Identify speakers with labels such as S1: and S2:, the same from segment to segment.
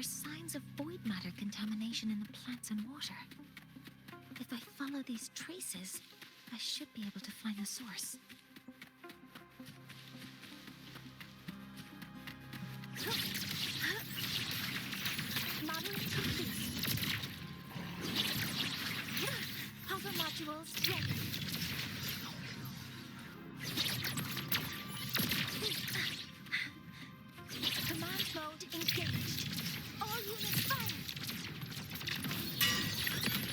S1: are signs of void matter contamination in the plants and water. If I follow these traces, I should be able to find the source. Modeling complete. Hover modules ready. Command mode engaged. All units fire.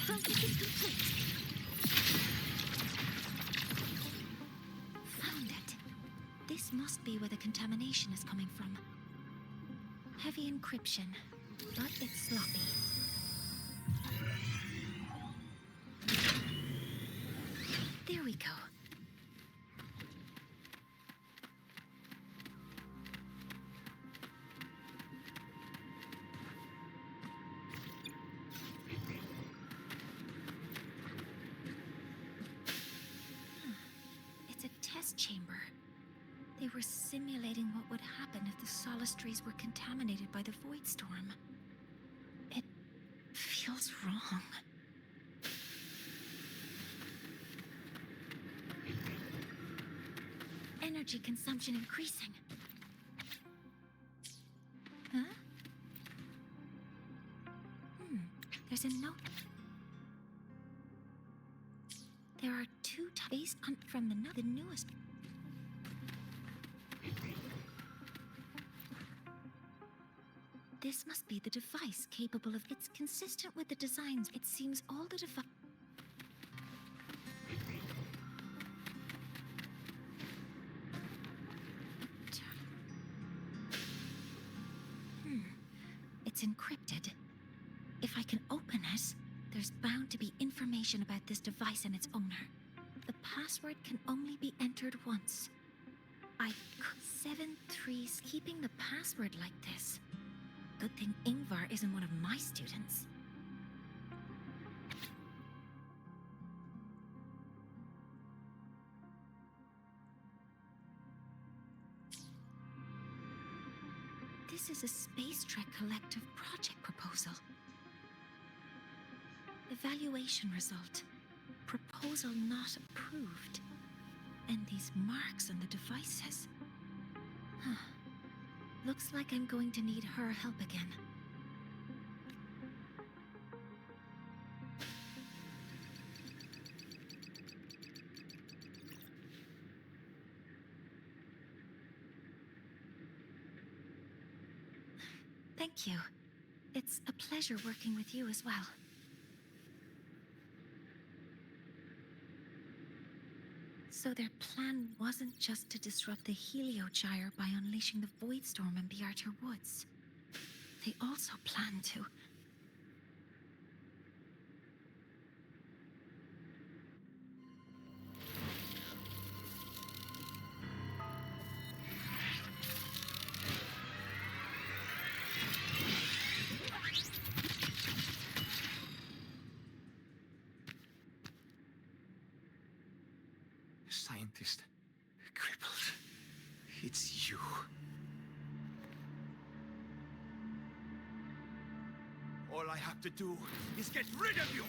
S1: Processing complete. Found it. This must be where the contamination is coming from. Heavy encryption, but it's sloppy. There we go. It's a test chamber. They were simulating what would happen if the solistries were contaminated by the void storm. It feels wrong. Energy consumption increasing. Huh? There's a note. There are two based on from the newest. This must be the device capable of. It's consistent with the designs. It seems all the device. It's encrypted. If I can open it, there's bound to be information about this device and its owner. The password can only be entered once. 7-3's keeping the password like this. Good thing Ingvar isn't one of my students. This is a Space Trek Collective project proposal. Evaluation result. Proposal not approved. And these marks on the devices. Looks like I'm going to need her help again. Thank you. It's a pleasure working with you as well. So their plan wasn't just to disrupt the Heliogyre by unleashing the Void Storm in Bjartur Woods. They also planned to...
S2: Scientist. Crippled. It's you. All I have to do is get rid of you!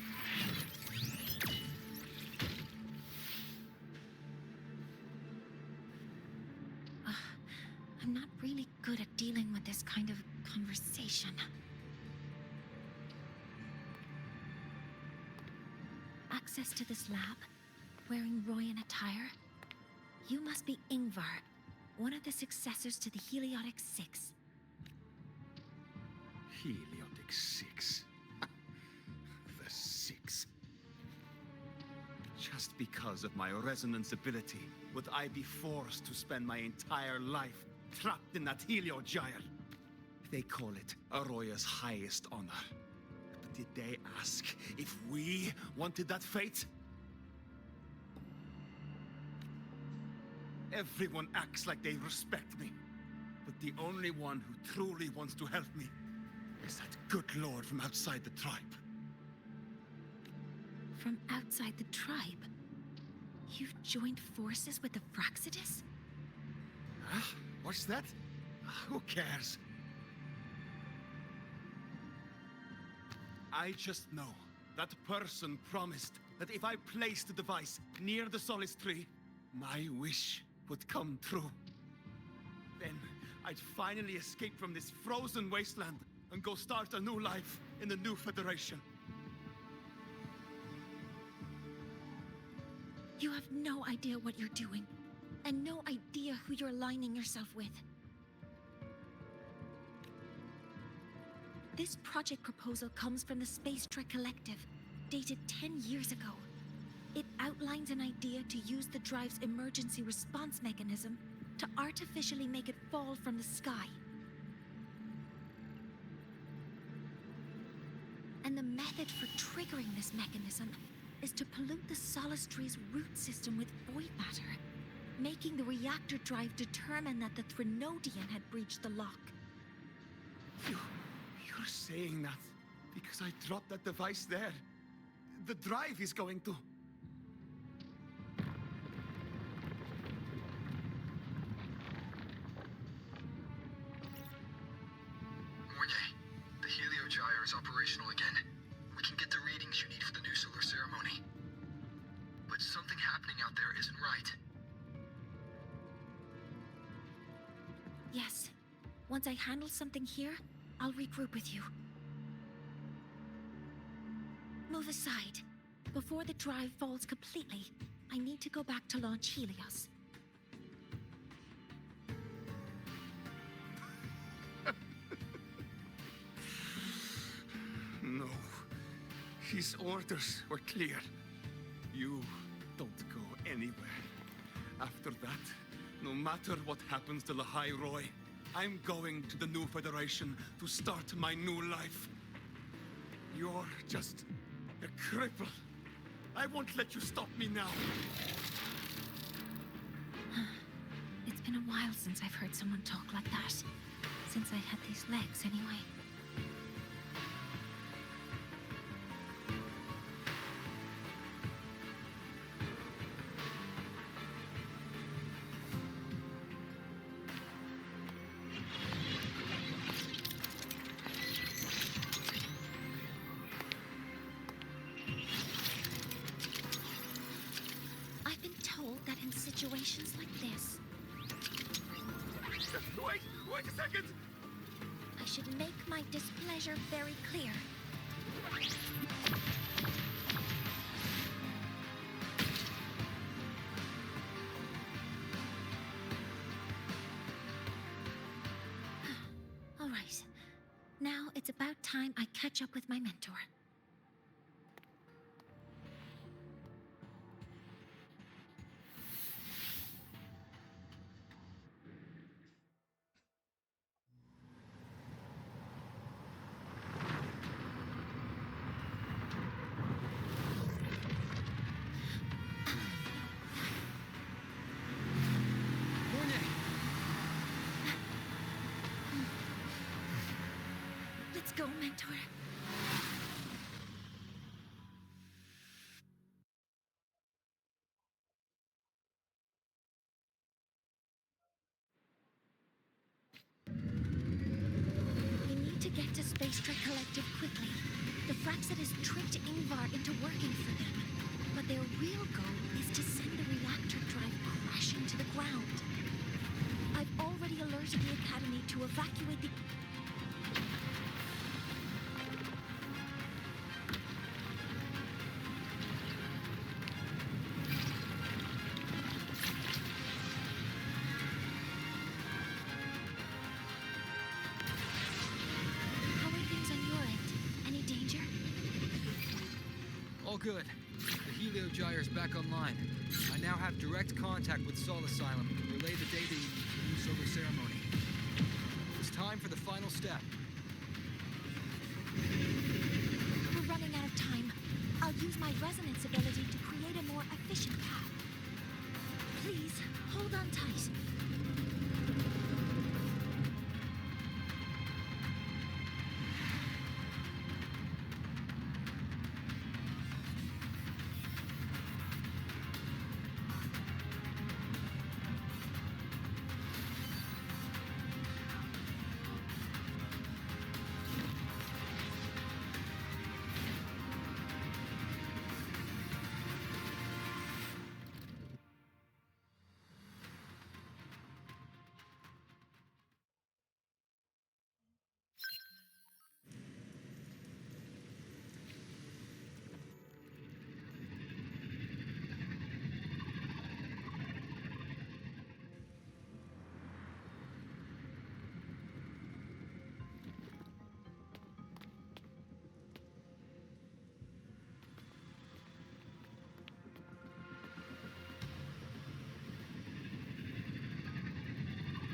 S1: I'm not really good at dealing with this kind of conversation. Access to this lab? Wearing Royan attire? You must be Ingvar, one of the successors to the Heliotic Six.
S2: Heliotic Six. The Six. Just because of my resonance ability, would I be forced to spend my entire life trapped in that Heliogyre? They call it Aroya's highest honor. But did they ask if we wanted that fate? Everyone acts like they respect me. But the only one who truly wants to help me is that good lord from outside the tribe.
S1: From outside the tribe? You've joined forces with the Fraxidus?
S2: Huh? What's that? Who cares? I just know that person promised that if I placed the device near the solace tree, my wish would come true. Then I'd finally escape from this frozen wasteland and go start a new life in the new Federation.
S1: You have no idea what you're doing, and no idea who you're aligning yourself with. This project proposal comes from the Space Trek Collective, dated 10 years ago. It outlines an idea to use the drive's emergency response mechanism to artificially make it fall from the sky. And the method for triggering this mechanism is to pollute the Solace Tree's root system with void matter, making the reactor drive determine that the Threnodian had breached the lock.
S2: You're saying that because I dropped that device there. The drive is going to...
S3: Mornye, the heliogyre is operational again. We can get the readings you need for the new solar ceremony. But something happening out there isn't right.
S1: Yes. Once I handle something here, I'll regroup with you. Move aside. Before the drive falls completely, I need to go back to launch Helios.
S2: No. His orders were clear. You don't go anywhere. After that, no matter what happens to Lahai Roy, I'm going to the new Federation to start my new life. You're just a cripple. I won't let you stop me now.
S1: It's been a while since I've heard someone talk like that. Since I had these legs, anyway. I've been told that in situations like this,
S2: Wait a second!
S1: I should make my displeasure very clear. All right. Now it's about time I catch up with my mentor. Let's go, mentor. We need to get to Space Trek Collective quickly. The Fraxit has tricked Ingvar into working for them. But their real goal is to send the reactor drive crashing to the ground. I've already alerted the Academy to evacuate the... How are things on your end? Any danger?
S4: All good. The heliogyre's back online. I now have direct contact with Sol Asylum to relay the data you need for the new solar ceremony. It's time for the final step.
S1: We're running out of time. I'll use my resonance ability to create a more efficient path. Please, hold on tight.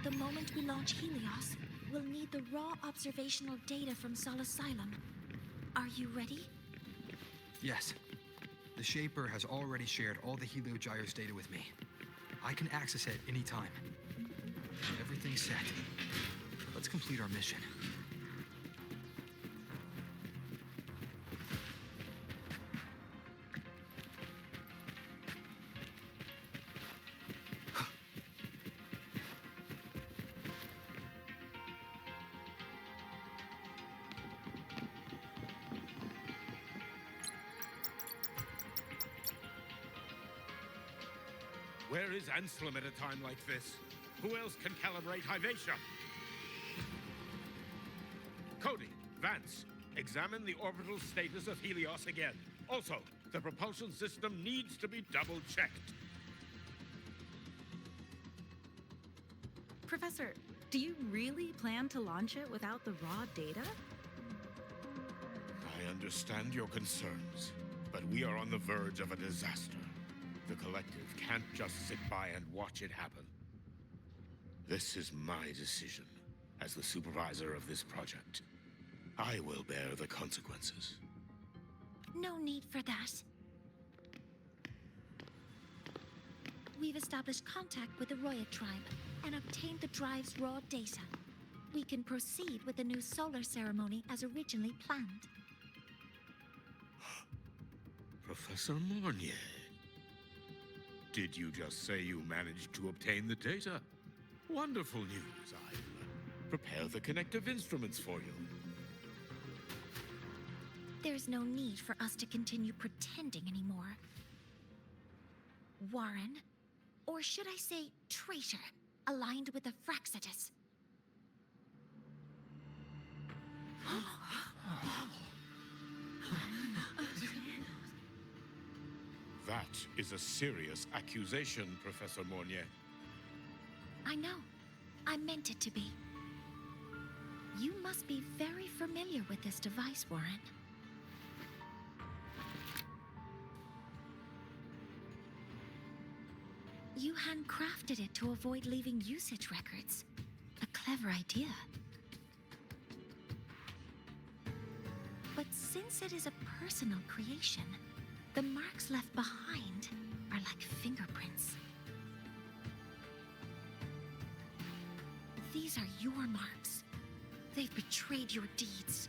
S1: The moment we launch Helios, we'll need the raw observational data from Sol Asylum. Are you ready?
S4: Yes. The Shaper has already shared all the Helio Gyre's data with me. I can access it any time. Everything's set. Let's complete our mission.
S5: Where is Anselm at a time like this? Who else can calibrate Hyvatia? Cody, Vance, examine the orbital status of Helios again. Also, the propulsion system needs to be double-checked.
S6: Professor, do you really plan to launch it without the raw data?
S5: I understand your concerns, but we are on the verge of a disaster. The Collective can't just sit by and watch it happen. This is my decision as the supervisor of this project. I will bear the consequences.
S1: No need for that. We've established contact with the Roya tribe and obtained the drive's raw data. We can proceed with the new solar ceremony as originally planned.
S5: Professor Mornye. Did you just say you managed to obtain the data? Wonderful news. I'll prepare the connective instruments for you.
S1: There's no need for us to continue pretending anymore. Warren, or should I say traitor, aligned with the Fraxidus.
S5: That is a serious accusation, Professor Mornye.
S1: I know. I meant it to be. You must be very familiar with this device, Warren. You handcrafted it to avoid leaving usage records. A clever idea. But since it is a personal creation, the marks left behind are like fingerprints. These are your marks. They've betrayed your deeds.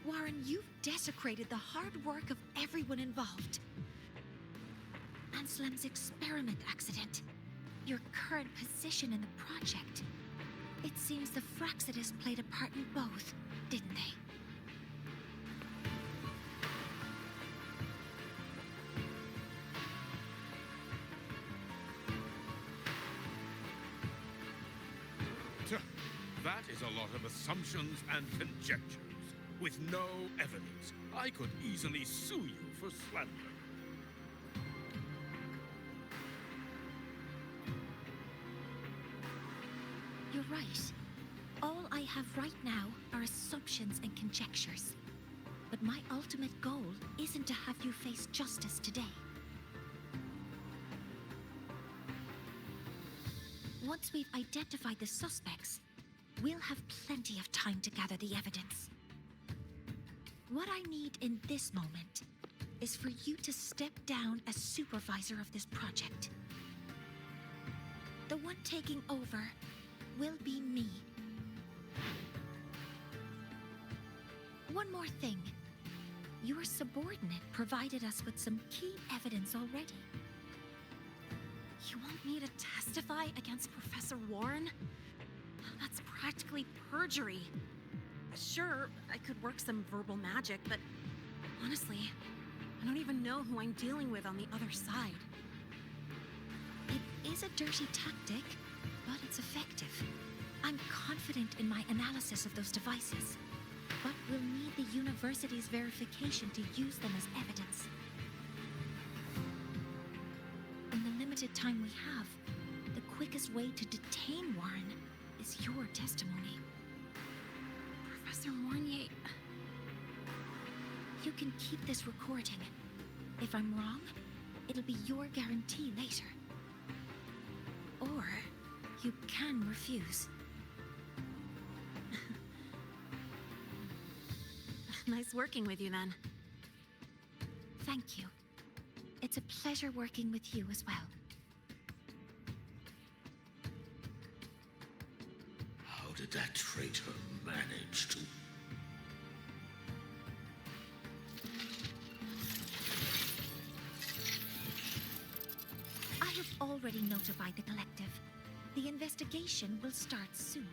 S1: Warren, you've desecrated the hard work of everyone involved. Anselm's experiment accident, your current position in the project. It seems the Fraxidus played a part in both, didn't they?
S5: That is a lot of assumptions and conjectures. With no evidence, I could easily sue you for slander.
S1: You're right. All I have right now are assumptions and conjectures. But my ultimate goal isn't to have you face justice today. Once we've identified the suspects, we'll have plenty of time to gather the evidence. What I need in this moment is for you to step down as supervisor of this project. The one taking over will be me. One more thing. Your subordinate provided us with some key evidence already.
S6: You want me to testify against Professor Warren? That's practically perjury. Sure, I could work some verbal magic, but honestly, I don't even know who I'm dealing with on the other side.
S1: It is a dirty tactic, but it's effective. I'm confident in my analysis of those devices, but we'll need the university's verification to use them as evidence. In the limited time we have, the quickest way to detain Warren is your testimony.
S6: Professor Mornye...
S1: You can keep this recording. If I'm wrong, it'll be your guarantee later. Or You can refuse.
S6: Nice working with you, then.
S1: Thank you. It's a pleasure working with you as well.
S5: How did that traitor manage to...
S1: I have already notified the collective. The investigation will start soon.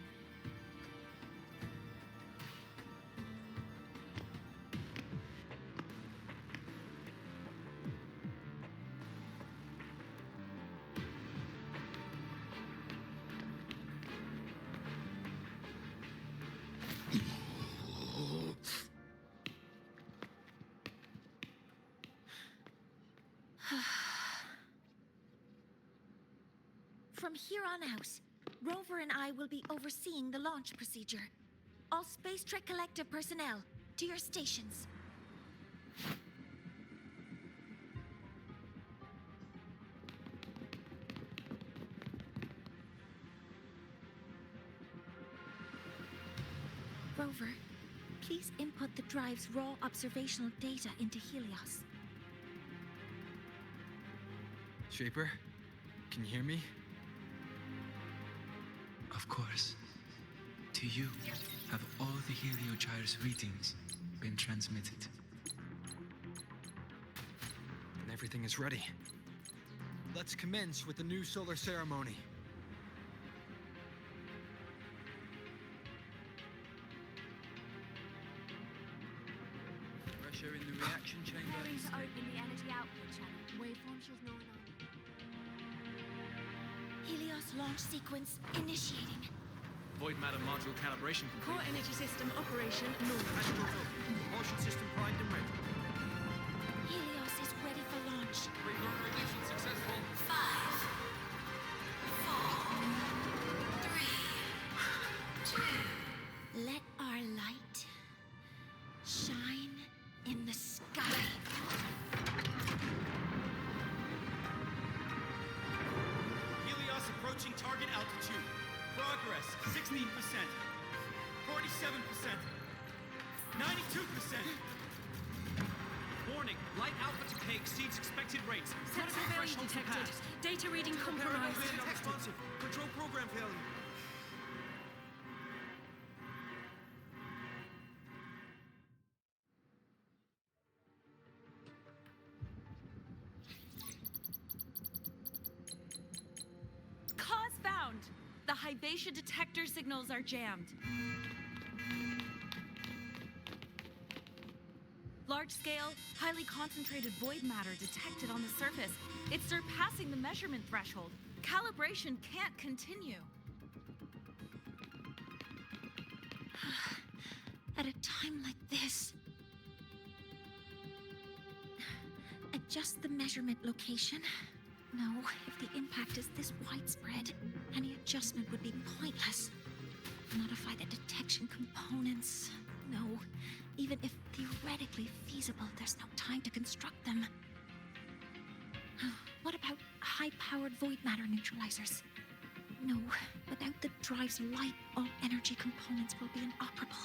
S1: From here on out, Rover and I will be overseeing the launch procedure. All Space Trek Collective personnel, to your stations. Rover, please input the drive's raw observational data into Helios.
S4: Shaper, can you hear me?
S7: Of course. To you, have all the Heliogyre's readings been transmitted?
S4: And everything is ready. Let's commence with the new solar ceremony.
S7: Pressure in the reaction chamber.
S6: Preparing to open the energy output channel. Waveform shows no alarm.
S1: Helios launch sequence initiating.
S2: Void matter module calibration
S8: Core
S2: complete.
S8: energy system operation normal.
S2: Propulsion system primed and ready.
S1: Helios is ready for launch.
S2: Remote ignition successful.
S1: 5, 4, 3, 2. Let our light shine in the sky.
S2: Helios approaching target altitude. Progress 16%. 47%. 92%. Warning, light alpha decay exceeds expected rates.
S8: Sensor failure detected. Data reading compromised.
S2: Unresponsive. Control program failure.
S8: Cause found. The Hybatia detector signals are jammed. Large-scale, highly concentrated void matter detected on the surface. It's surpassing the measurement threshold. Calibration can't continue.
S1: At a time like this. Adjust the measurement location. No, if the impact is this widespread, any adjustment would be pointless. Modify the detection components. No, even if theoretically feasible, there's no time to construct them. What about high-powered void matter neutralizers? No, without the drive's light, all energy components will be inoperable.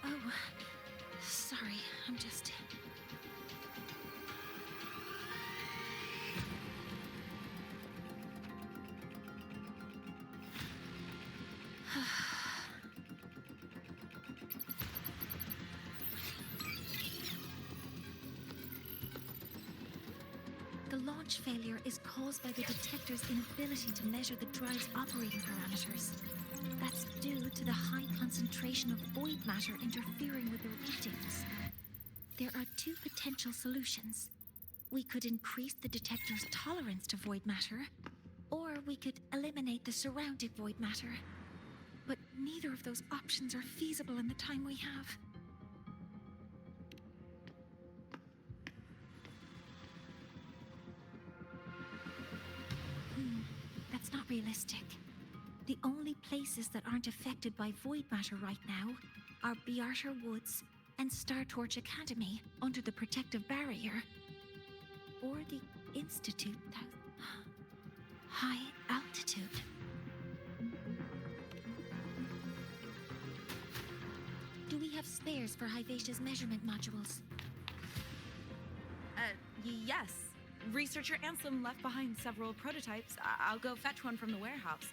S1: Oh, sorry, I'm just... The launch failure is caused by the detector's inability to measure the drive's operating parameters. That's due to the high concentration of void matter interfering with the readings. There are two potential solutions. We could increase the detector's tolerance to void matter, or we could eliminate the surrounding void matter. But neither of those options are feasible in the time we have. That's not realistic. The only places that aren't affected by void matter right now are Bearter Woods and Star Torch Academy under the protective barrier. or the Institute that... High altitude. Do we have spares for Hyvatia's measurement modules?
S8: Yes. Researcher Ansem left behind several prototypes. I'll go fetch one from the warehouse.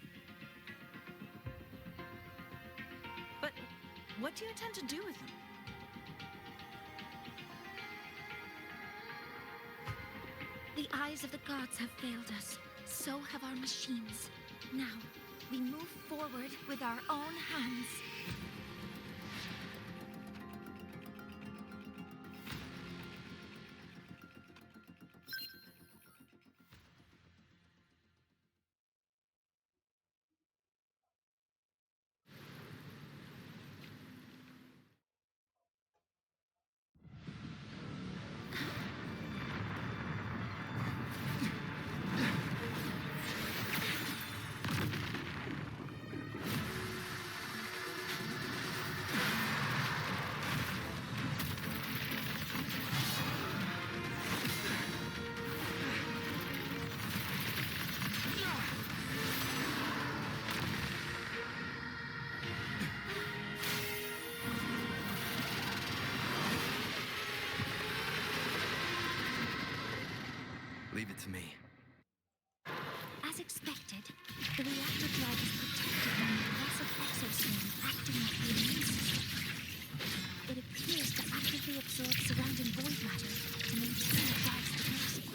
S8: But what do you intend to do with them?
S1: The eyes of the gods have failed us. So have our machines. Now, we move forward with our own hands.
S4: Leave it to me.
S1: As expected, the reactor drive is protected by a massive exoswarm acting like the immune system. It appears to actively absorb surrounding void matter to maintain the drive's capacity.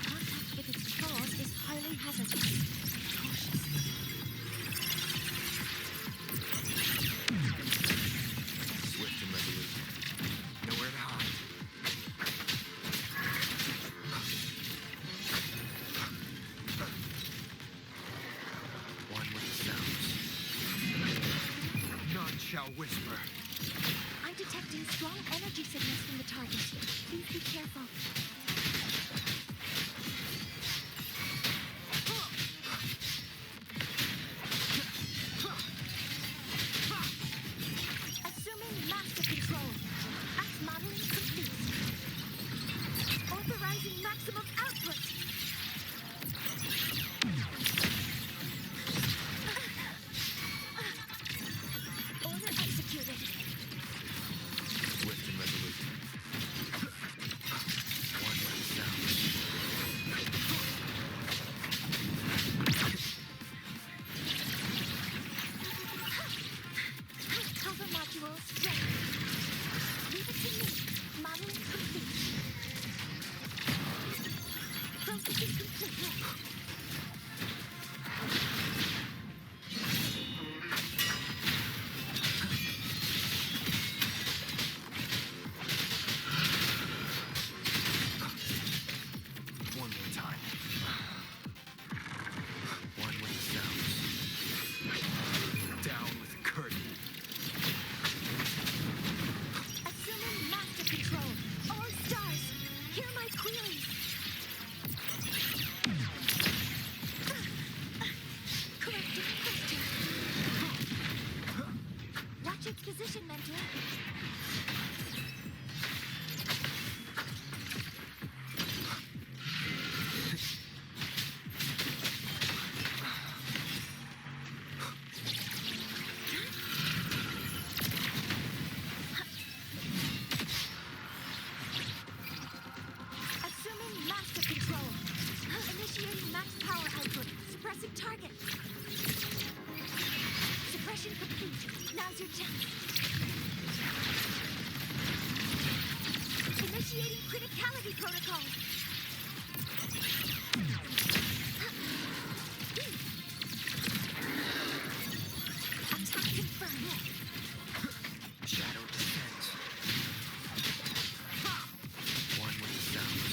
S1: Contact with its cause is highly hazardous. Cautious.
S4: Swift and resolute. Nowhere to hide. One with the sounds. None shall whisper.
S1: I'm detecting strong energy signals from the target. Please be careful. Assuming master control. Act modeling complete. Authorizing maximum output. Order executed.
S4: Swift and resolute. One with the sounds.
S1: Cover modules ready. Leave it to me. Modeling complete. Processing complete.
S4: One more time. One with the sounds. Down with the curtain.
S1: Assuming master control. All stars, hear my queries. Correcting question. Watch its position, Mentor. Assuming master control. Initiating max power output. Suppressing target. Suppression complete. Now's your chance. Initiating criticality protocol. Attack confirmed.
S4: Shadow descends. One with the sounds.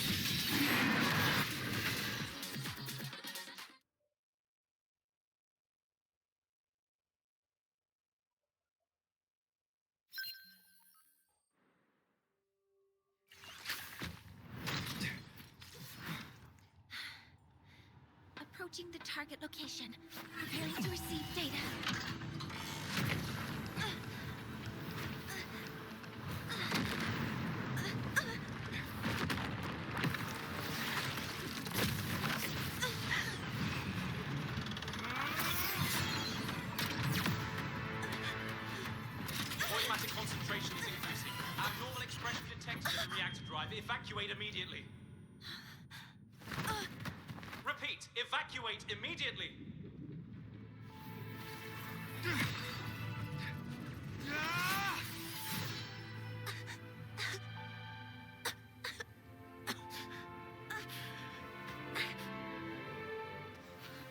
S1: Approaching the target location. Preparing to receive data.
S9: Evacuate immediately. Repeat, evacuate immediately.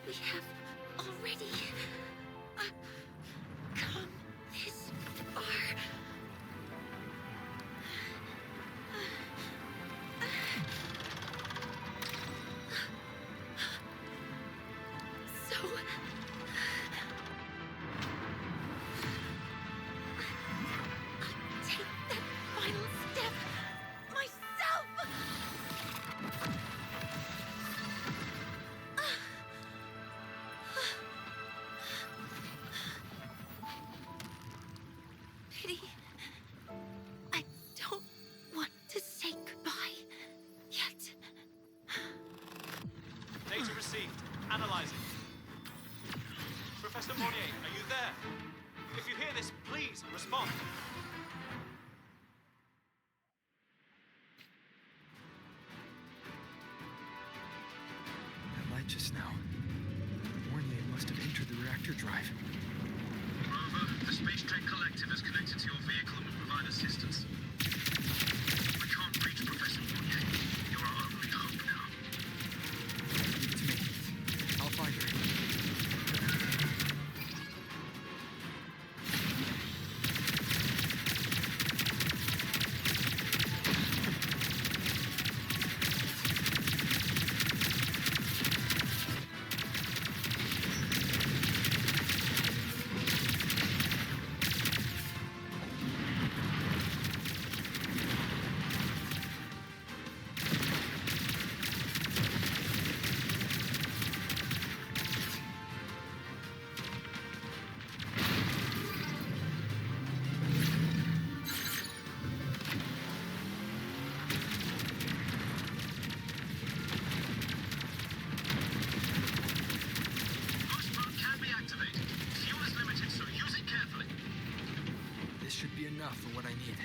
S1: We have already come this far. So... I'll take that final step myself! Pity. I don't want to say goodbye yet.
S9: Data received. Analyzing. Professor Mornye, are you there? If you hear this, please respond.
S4: That light just now. Mornye must have entered the reactor drive.
S3: Rover, the Space Trek Collective is connected to your vehicle and will provide assistance. We can't reach Professor Mornye. You're our only hope now.
S4: Leave it to me. I'll find her.
S3: Boost mode can be activated. Fuel is limited, so use it carefully.
S4: This should be enough for what I need.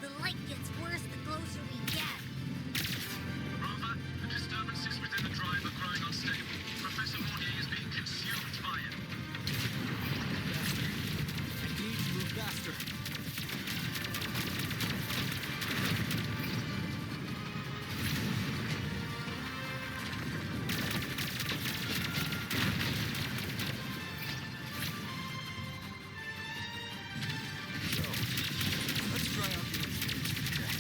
S1: The light gets worse the closer we get.
S3: Rover, the disturbances within the drive are growing unstable. Professor Mornye is being consumed by it.
S4: I need to move faster. So, let's try out the instruments check.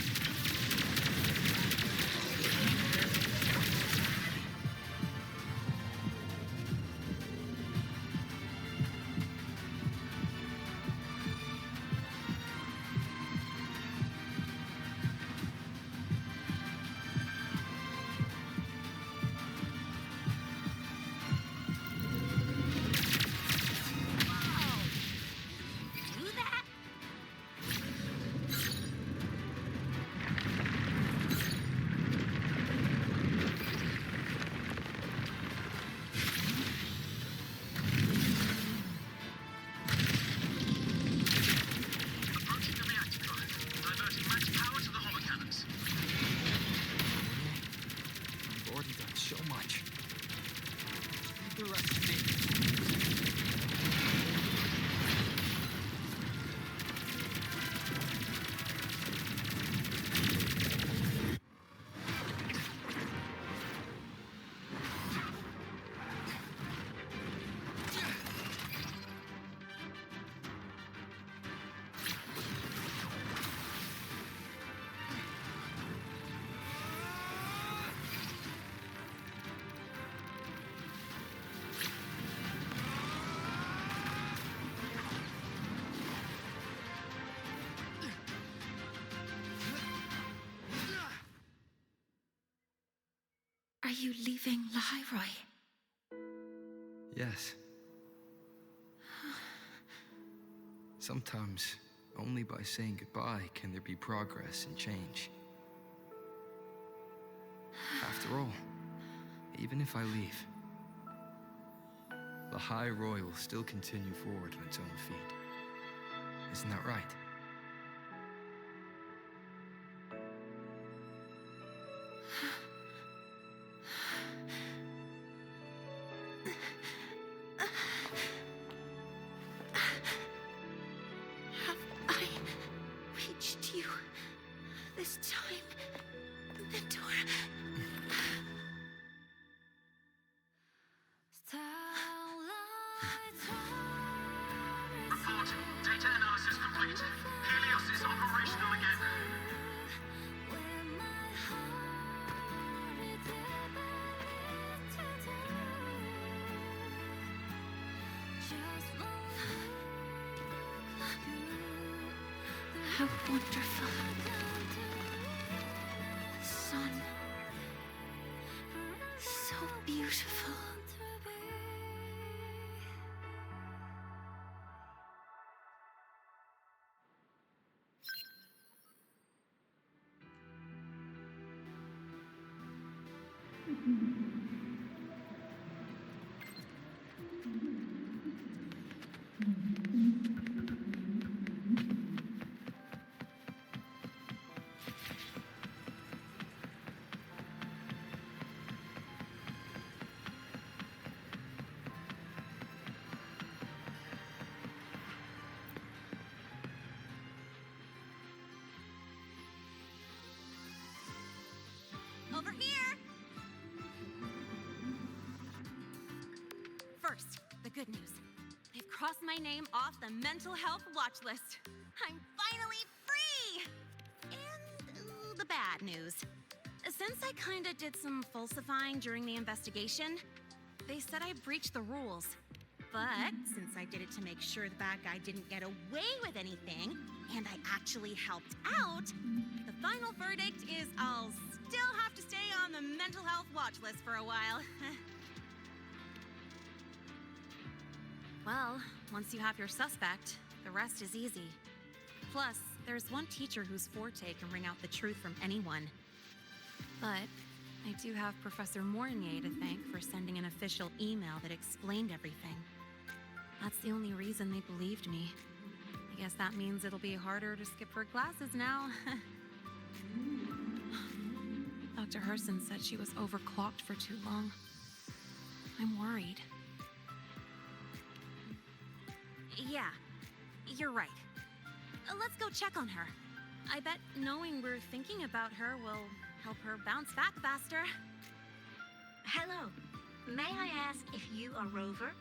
S1: Do that?
S3: Approaching the reactor drive. Diverting max power to the holocannons.
S4: We've already done so much. Just leave the rest to me.
S1: Are you leaving Lahairoi?
S4: Yes. Sometimes, only by saying goodbye can there be progress and change. After all, Even if I leave, the High Roy will still continue forward on its own feet. Isn't that right?
S1: Have I reached you this time, Mentor?
S3: Report. Data analysis complete. Helios is operational again.
S1: How wonderful. Sun. So beautiful.
S6: Over here! First, the good news. They've crossed my name off the mental health watch list. I'm finally free! And the bad news. Since I kinda did some falsifying during the investigation, they said I breached the rules. But since I did it to make sure the bad guy didn't get away with anything, and I actually helped out, the final verdict is I'll still have to stay on the mental health watch list for a while. Well, once you have your suspect, the rest is easy. Plus, there's one teacher whose forte can wring out the truth from anyone. But I do have Professor Mornye to thank for sending an official email that explained everything. That's the only reason they believed me. I guess that means it'll be harder to skip her classes now. Dr. Herson said she was overclocked for too long. I'm worried. Yeah, you're right. Let's go check on her. I bet knowing we're thinking about her will help her bounce back faster.
S10: Hello. May I ask if you are Rover?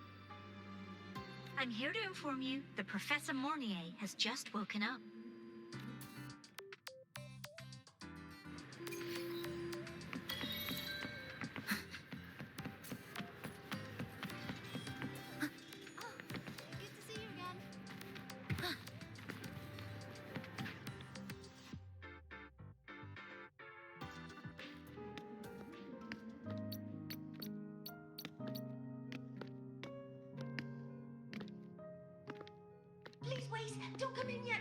S10: I'm here to inform you that Professor Mornye has just woken up. Please wait! Don't come in yet!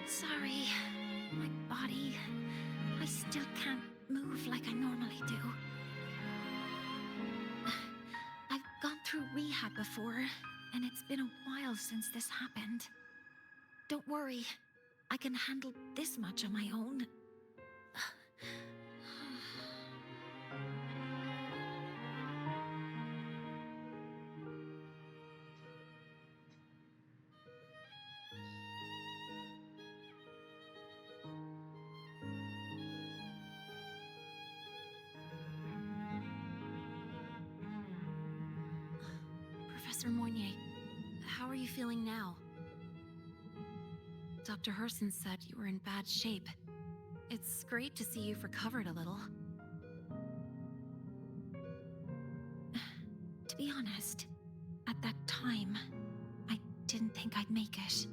S1: Sorry. My body. I still can't move like I normally do. I've gone through rehab before, and it's been a while since this happened. Don't worry. I can handle this much on my own. Professor Mornye, how are you feeling now? Dr. Herson said you were in bad shape. It's great to see you've recovered a little. To be honest, at that time, I didn't think I'd make it.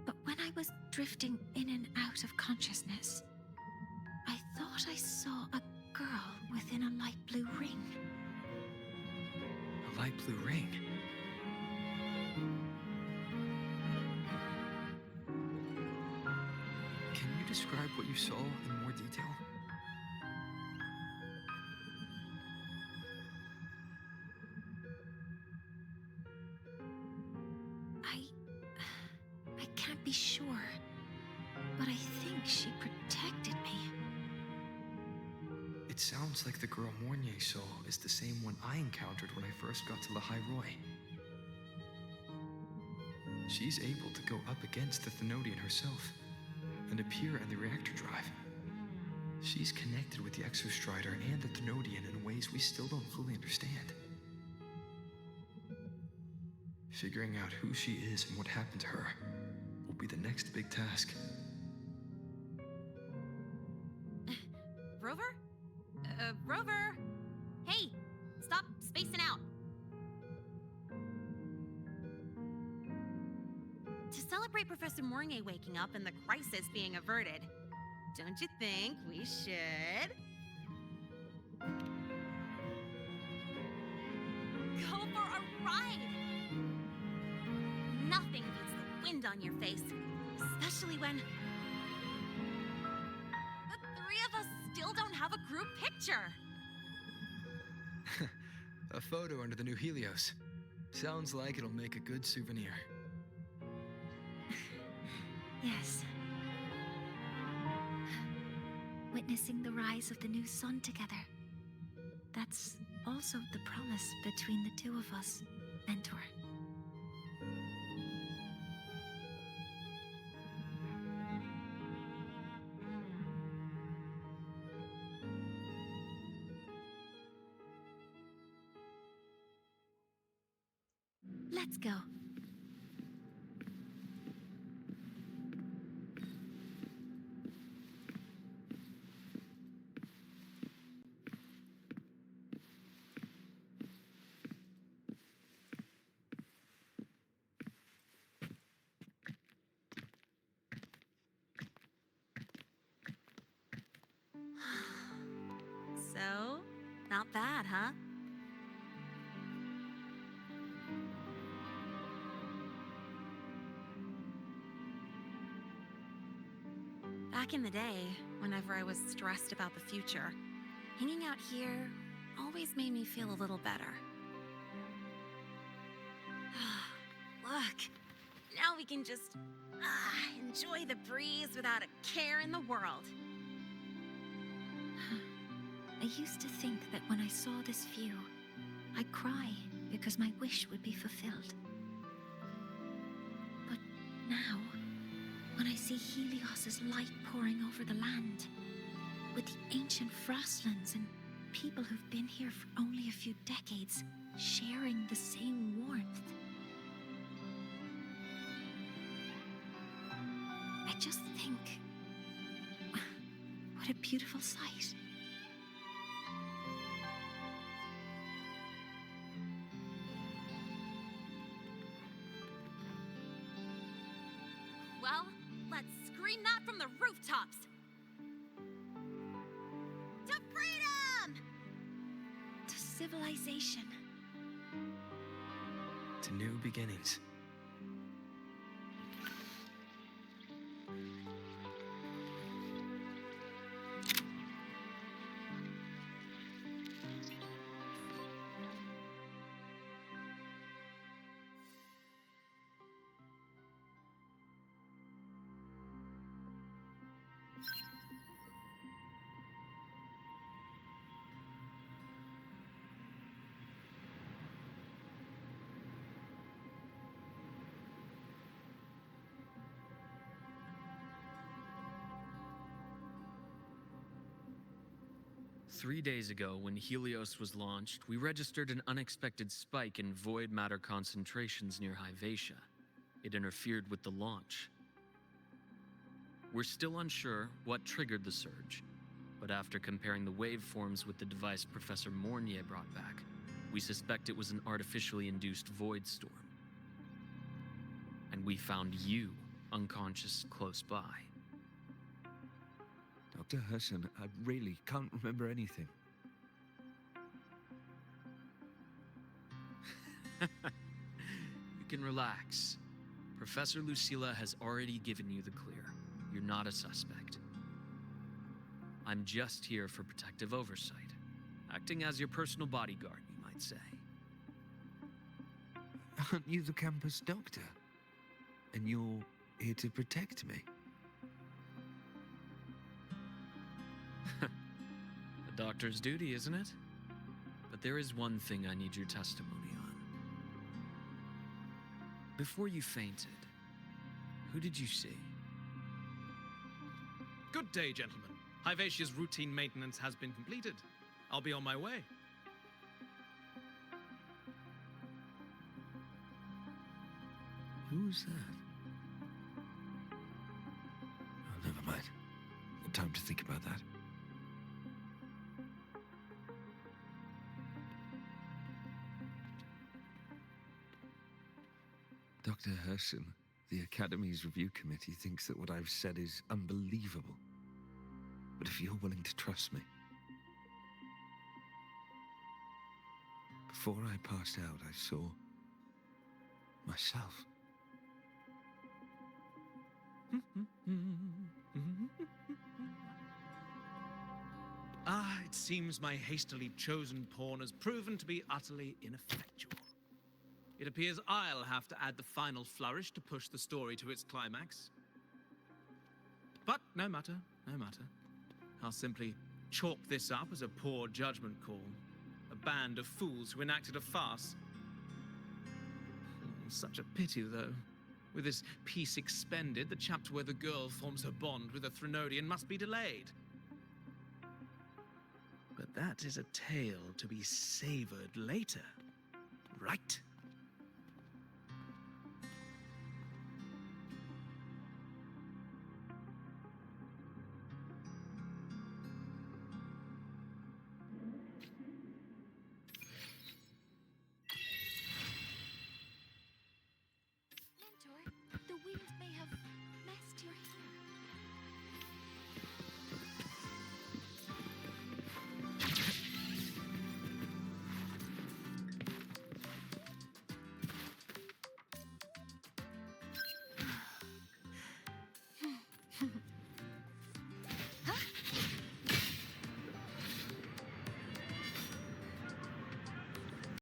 S1: But when I was drifting in and out of consciousness. I thought I saw a girl within a light blue ring.
S4: A light blue ring? Can you describe what you saw in more detail?
S1: I can't be sure, but I think she protected me.
S4: It sounds like the girl Mornye saw is the same one I encountered when I first got to the High Roy. She's able to go up against the Thenodian herself and appear in the reactor drive. She's connected with the Exostrider and the Thenodian in ways we still don't fully understand. Figuring out who she is and what happened to her will be the next big task.
S6: Rover? Rover! Hey! Stop spacing out! To celebrate Professor Mornye waking up and the crisis being averted, don't you think we should go for a ride? Nothing beats the wind on your face, especially when the three of us still don't have a group picture.
S4: A photo under the new Helios. Sounds like it'll make a good souvenir.
S1: Yes. Witnessing the rise of the new sun together. That's also the promise between the two of us, Mentor. Let's go.
S6: So, not bad, huh? Back in the day, whenever I was stressed about the future, hanging out here always made me feel a little better. Look, now we can just enjoy the breeze without a care in the world.
S1: I used to think that when I saw this view, I'd cry because my wish would be fulfilled. But now, when I see Helios's light pouring over the land, with the ancient frostlands and people who've been here for only a few decades sharing the same warmth, I just think, what a beautiful sight.
S6: Well, let's scream that from the rooftops! To freedom!
S1: To civilization.
S4: To new beginnings.
S11: Three days ago, when Helios was launched, we registered an unexpected spike in void matter concentrations near Hyvatia. It interfered with the launch. We're still unsure what triggered the surge, but after comparing the waveforms with the device Professor Mornye brought back, we suspect it was an artificially induced void storm. And we found you unconscious close by.
S12: Dr. Herson, I really can't remember anything.
S11: You can relax. Professor Lucilla has already given you the clear. You're not a suspect. I'm just here for protective oversight, acting as your personal bodyguard, you might say.
S12: Aren't you the campus doctor? And you're here to protect me?
S11: The doctor's duty, isn't it? But there is one thing I need your testimony on. Before you fainted, who did you see?
S13: Good day, gentlemen. Hivatia's routine maintenance has been completed. I'll be on my way.
S12: Who's that? Oh, never mind. No time to think about that. Dr. Herson, the Academy's review committee thinks that what I've said is unbelievable. But if you're willing to trust me... Before I passed out, I saw... myself.
S13: It seems my hastily chosen pawn has proven to be utterly ineffectual. It appears I'll have to add the final flourish to push the story to its climax. But no matter, no matter. I'll simply chalk this up as a poor judgment call. A band of fools who enacted a farce. Such a pity, though. With this piece expended, the chapter where the girl forms her bond with a Threnodian must be delayed. But that is a tale to be savored later, right?
S1: Mentor, the wind may have messed your hair.